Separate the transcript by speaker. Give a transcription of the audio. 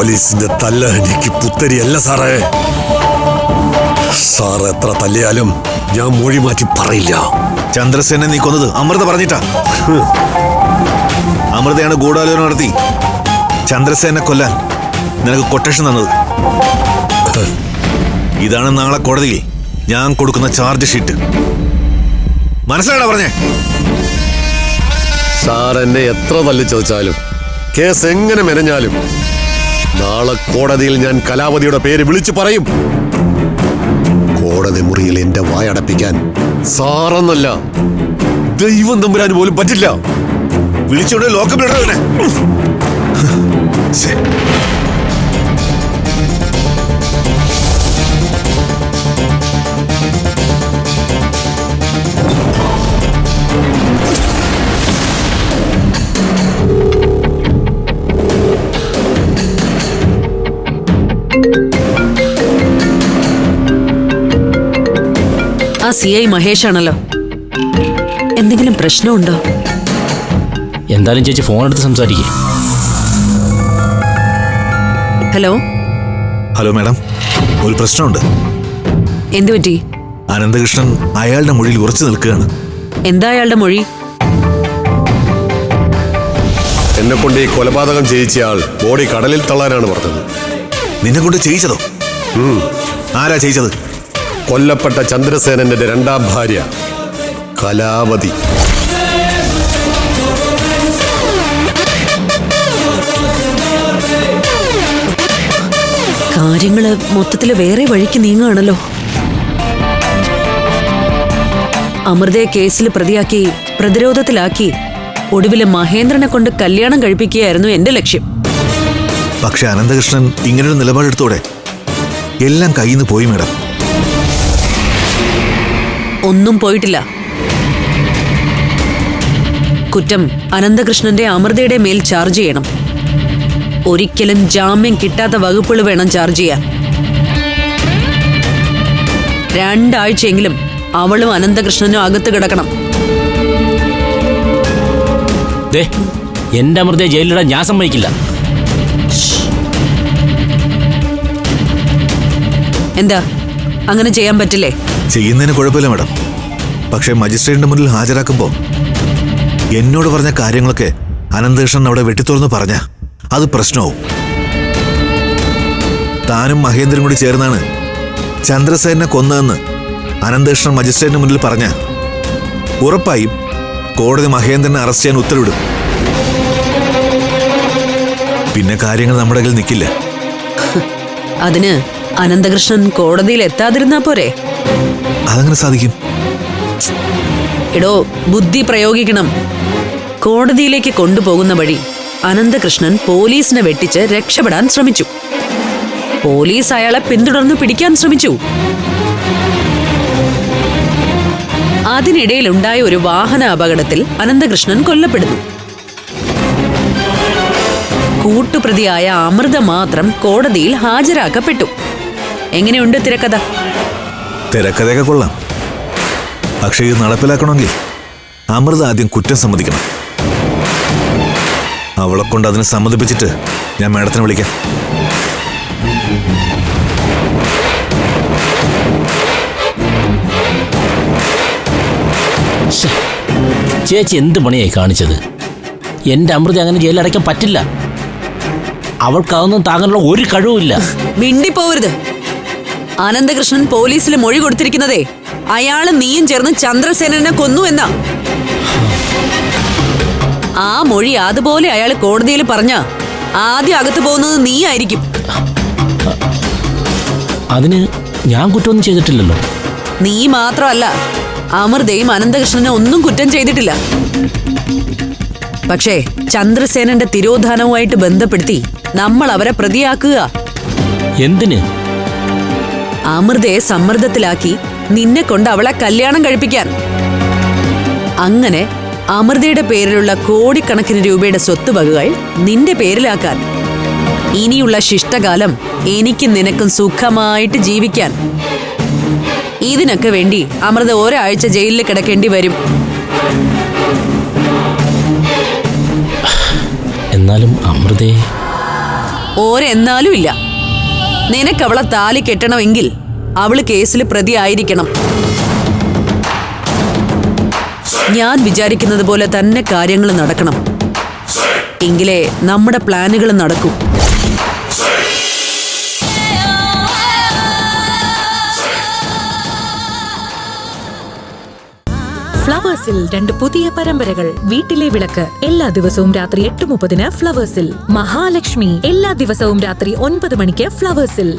Speaker 1: പോലീസിന്റെ തല്ല് എനിക്ക് പുത്തരിയല്ല സാറേ. സാർ എത്ര തല്ലിയാലും ഞാൻ മൊഴി മാറ്റി പറയില്ല.
Speaker 2: ചന്ദ്രസേനെ നീ കൊന്നത് അമൃത പറഞ്ഞിട്ടാ. അമൃതയാണ് ഗൂഢാലോചന നടത്തി ചന്ദ്രസേനെ കൊല്ലാൻ നിനക്ക് കൊട്ടേഷൻ തന്നത്. ഇതാണ് നാളെ കോടതിയിൽ ഞാൻ കൊടുക്കുന്ന ചാർജ് ഷീറ്റ്. മനസ്സിലാടാ പറഞ്ഞേ?
Speaker 1: സാർ എന്നെ എത്ര തല്ലി ചോദിച്ചാലും കേസ് എങ്ങനെ മെനഞ്ഞാലും നാളെ കോടതിയിൽ ഞാൻ കലാവതിയുടെ പേര് വിളിച്ചു പറയും. കോടതി മുറിയിൽ എന്റെ വായടപ്പിക്കാൻ സാറെന്നല്ല ദൈവം തമ്പുരാൻ പോലും പറ്റില്ല.
Speaker 2: വിളിച്ചോണ്ട് ലോക്കപ്പിലിടവനെ.
Speaker 3: ആ CI മഹേഷ് ആണല്ലോ. എന്തെങ്കിലും പ്രശ്നമുണ്ടോ?
Speaker 4: എന്തായാലും ചേച്ചി ഫോൺ എടുത്ത് സംസാരിക്കേ.
Speaker 3: ഹലോ.
Speaker 2: ഹലോ മാഡം, ഒരു പ്രശ്നമുണ്ട്.
Speaker 3: എന്തു പറ്റി?
Speaker 2: അനന്തകൃഷ്ണൻ അയാളുടെ മൊഴിയിൽ ഉറച്ചു നിൽക്കുകയാണ്.
Speaker 3: എന്താ അയാളുടെ മൊഴി?
Speaker 1: എന്നെ കൊണ്ട് ഈ കൊലപാതകം ചെയ്യിച്ചയാൾ ബോഡി കടലിൽ തള്ളാനാണ് പറഞ്ഞത്.
Speaker 2: നിന്നെ കൊണ്ട് ചെയ്യിച്ചതോ? ആരാ ചെയ്യിച്ചത്?
Speaker 1: കൊല്ലപ്പെട്ട ചന്ദ്രസേനന്റെ രണ്ടാം ഭാര്യ കലാവതി.
Speaker 3: കാര്യങ്ങള് മൊത്തത്തില് വേറെ വഴിക്ക് നീങ്ങുകയാണല്ലോ. അമൃതയെ കേസിൽ പ്രതിയാക്കി പ്രതിരോധത്തിലാക്കി ഒടുവില് മഹേന്ദ്രനെ കൊണ്ട് കല്യാണം കഴിപ്പിക്കുകയായിരുന്നു എന്റെ ലക്ഷ്യം.
Speaker 2: പക്ഷെ അനന്തകൃഷ്ണൻ ഇങ്ങനൊരു നിലപാടെടുത്തോടെ എല്ലാം കയ്യിൽ നിന്ന് പോയി മാഡം.
Speaker 3: ഒന്നും പോയിട്ടില്ല. കുറ്റം അനന്തകൃഷ്ണന്റെ അമൃതയുടെ മേൽ ചാർജ് ചെയ്യണം. ഒരിക്കലും ജാമ്യം കിട്ടാത്ത വകുപ്പുകൾ വേണം ചാർജ് ചെയ്യാൻ. 2 ആഴ്ചയെങ്കിലും അവളും അനന്തകൃഷ്ണനും അകത്ത് കിടക്കണം.
Speaker 4: എന്റെ അമൃതയെ ജയിലിലിടാൻ ഞാൻ സമ്മതിക്കില്ല.
Speaker 3: എന്താ അങ്ങനെ ചെയ്യാൻ പറ്റില്ലേ?
Speaker 2: ചെയ്യുന്നതിന് കുഴപ്പമില്ല മാഡം. പക്ഷെ മജിസ്ട്രേറ്റിന്റെ മുന്നിൽ ഹാജരാക്കുമ്പോൾ എന്നോട് പറഞ്ഞ കാര്യങ്ങളൊക്കെ അനന്തകൃഷ്ണൻ അവിടെ വെട്ടിത്തുറന്ന് പറഞ്ഞ അത് പ്രശ്നവും. താനും മഹേന്ദ്രനും കൂടി ചേർന്നാണ് ചന്ദ്രസേനെ കൊന്നതെന്ന് അനന്തകൃഷ്ണൻ മജിസ്ട്രേറ്റിന് മുന്നിൽ പറഞ്ഞ ഉറപ്പായും കോടതി മഹേന്ദ്രനെ അറസ്റ്റ് ചെയ്യാൻ ഉത്തരവിടും. പിന്നെ കാര്യങ്ങൾ നമ്മുടെ കയ്യിൽ നിൽക്കില്ല.
Speaker 3: അതിന് അനന്തകൃഷ്ണൻ കോടതിയിൽ എത്താതിരുന്നാ പോരെ?
Speaker 2: അതങ്ങനെ സാധിക്കും?
Speaker 3: എടോ, ബുദ്ധി പ്രയോഗിക്കണം. കോടതിയിലേക്ക് കൊണ്ടുപോകുന്ന വഴി അനന്തകൃഷ്ണൻ പോലീസിനെ വെട്ടിച്ച് രക്ഷപ്പെടാൻ ശ്രമിച്ചു. പോലീസ് അയാളെ പിന്തുടർന്നു പിടിക്കാൻ ശ്രമിച്ചു. അതിനിടയിലുണ്ടായ ഒരു വാഹന അപകടത്തിൽ അനന്തകൃഷ്ണൻ കൊല്ലപ്പെടുന്നു. കൂട്ടുപ്രതിയായ അമൃത മാത്രം കോടതിയിൽ ഹാജരാക്കപ്പെട്ടു. എങ്ങനെയുണ്ട് തിരക്കഥ?
Speaker 2: തിരക്കഥയൊക്കെ കൊള്ളാം. പക്ഷെ ഇത് നടപ്പിലാക്കണമെങ്കിൽ അമൃത ആദ്യം കുറ്റം സമ്മതിക്കണം. അവളെ കൊണ്ട് അതിനെ സമ്മതിപ്പിച്ചിട്ട് ഞാൻ മാഡത്തിനെ വിളിക്കാം.
Speaker 4: ചേച്ചി എന്ത് പണിയായി കാണിച്ചത്? എന്റെ അമൃത അങ്ങനെ ജയിലടയ്ക്കാൻ പറ്റില്ല. അവൾക്കതൊന്നും താങ്ങാനുള്ള ഒരു കഴിവുമില്ല.
Speaker 3: മിണ്ടിപ്പോവരുത്. അനന്തകൃഷ്ണൻ പോലീസിൽ മൊഴി കൊടുത്തിരിക്കുന്നതേ അയാളും നീയും ചേർന്ന് ചന്ദ്രസേനനെ കൊന്നു എന്നാ. ആ മൊഴി അതുപോലെ അയാൾ കോടതിയിൽ പറഞ്ഞ ആദ്യം അകത്ത് പോകുന്നത് നീ ആയിരിക്കും.
Speaker 4: അതിന് ഞാൻ കുറ്റമൊന്നും ചെയ്തിട്ടില്ലല്ലോ.
Speaker 3: നീ മാത്രമല്ല, അമൃതയും അനന്തകൃഷ്ണനെ ഒന്നും കുറ്റം ചെയ്തിട്ടില്ല. പക്ഷേ ചന്ദ്രസേനന്റെ തിരോധാനവുമായിട്ട് ബന്ധപ്പെടുത്തി നമ്മൾ അവരെ പ്രതിയാക്കുക.
Speaker 4: എന്തിന്?
Speaker 3: അമൃതയെ സമ്മർദ്ദത്തിലാക്കി നിന്നെ കൊണ്ട് അവളെ കല്യാണം കഴിപ്പിക്കാൻ. അങ്ങനെ അമൃതയുടെ പേരിലുള്ള കോടിക്കണക്കിന് രൂപയുടെ സ്വത്തുവകകൾ നിന്റെ പേരിലാക്കാൻ. ഇനിയുള്ള ശിഷ്ടകാലം എനിക്കും നിനക്കും സുഖമായിട്ട് ജീവിക്കാൻ. ഇതിനൊക്കെ വേണ്ടി അമൃത ഒരാഴ്ച ജയിലിൽ കിടക്കേണ്ടി വരും.
Speaker 4: എന്നാലും അമൃതയെ
Speaker 3: ഓരെന്നാലും ഇല്ല. നിനക്കവളെ താലി കെട്ടണമെങ്കിൽ അവള് കേസിൽ പ്രതിയായിരിക്കണം. ഞാൻ വിചാരിക്കുന്നത് പോലെ തന്നെ കാര്യങ്ങൾ നടക്കണം. എങ്കിലേ നമ്മുടെ പ്ലാനുകൾ നടക്കൂ.
Speaker 5: ഫ്ലവേഴ്സിൽ 2 പുതിയ പരമ്പരകൾ. വീട്ടിലെ വിളക്ക് എല്ലാ ദിവസവും രാത്രി 8:30 ഫ്ലവേഴ്സിൽ. മഹാലക്ഷ്മി എല്ലാ ദിവസവും രാത്രി 9 മണിക്ക് ഫ്ലവേഴ്സിൽ.